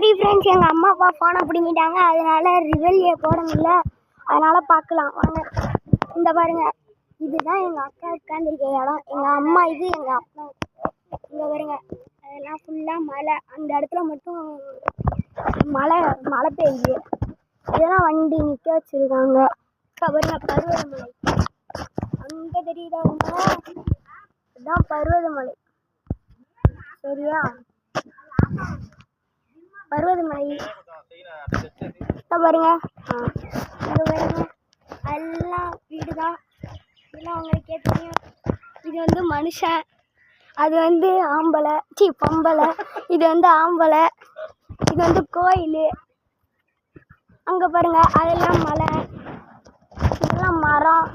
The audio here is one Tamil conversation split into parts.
சாரி ஃப்ரெண்ட்ஸ், எங்கள் அம்மா அப்பா ஃபோனை பிடிங்கிட்டாங்க. அதனால ரிவெல்யே போட முடியல. அதனால் பார்க்கலாம் வாங்க. இந்த பாருங்க, இதுதான் எங்கள் அக்கா உட்காந்துருக்க இடம். எங்கள் அம்மா இது, எங்கள் அப்பா. இங்கே பாருங்க, அதெல்லாம் ஃபுல்லாக மலை. அந்த இடத்துல மட்டும் மழை பெய்யுது. இதெல்லாம் வண்டி நிற்க வச்சுருக்காங்க. பாருங்க, பருவதமலை அங்கே தெரியுதா? இதுதான் பருவதமலை. சரியா? பருவதமலை பாருங்க. இங்கே பாருங்க, எல்லாம் வீடு தான். இதெல்லாம் உங்களுக்கே தெரியும். இது வந்து மனுஷன், அது வந்து ஆம்பளை, பொம்பளை. இது வந்து ஆம்பளை. இது வந்து கோயில். அங்கே பாருங்க, அதெல்லாம் மலை, இதெல்லாம் மரம்.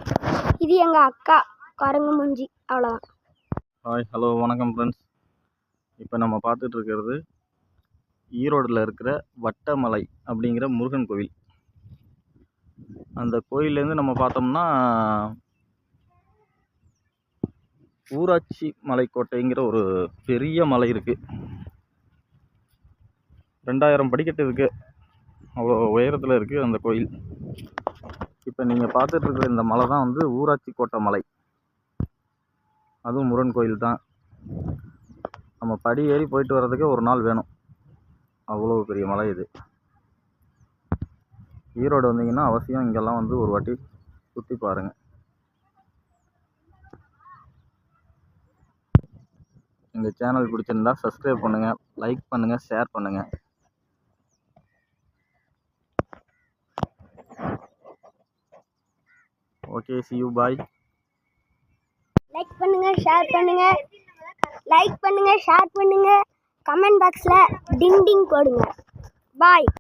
இது எங்கள் அக்கா குரங்கு மூஞ்சி. அவ்வளோதான். ஹாய், ஹலோ, வணக்கம் ஃப்ரெண்ட்ஸ். இப்போ நம்ம பார்த்துட்டு இருக்கிறது ஈரோடில் இருக்கிற வட்டமலை அப்படிங்கிற முருகன் கோவில். அந்த கோயிலேருந்து நம்ம பார்த்தோம்னா ஊராட்சி மலைக்கோட்டைங்கிற ஒரு பெரிய மலை இருக்குது. 2000 படிக்கட்டு இருக்குது. அவ்வளோ உயரத்தில் இருக்குது அந்த கோயில். இப்போ நீங்கள் பார்த்துட்டு இருக்கிற இந்த மலை தான் வந்து ஊராட்சி கோட்டை மலை. அதுவும் முருகன் கோயில் தான். நம்ம படி ஏறி போயிட்டு வர்றதுக்கு ஒரு நாள் வேணும். அவ்வளோ பெரிய மலை இது. ஈரோடு வந்தீங்கன்னா அவசியம் இங்கெல்லாம் வந்து ஒரு வாட்டி சுற்றி பாருங்கள். எங்கள் சேனல் பிடிச்சிருந்தா சப்ஸ்கிரைப் பண்ணுங்கள், லைக் பண்ணுங்கள், ஷேர் பண்ணுங்கள். Okay, see you, bye. Like பண்ணுங்க, ஷேர் பண்ணுங்க. லைக் பண்ணுங்க, ஷேர் பண்ணுங்க. கமெண்ட் பாக்ஸில் டிங் டிங் போடுங்க. பாய்.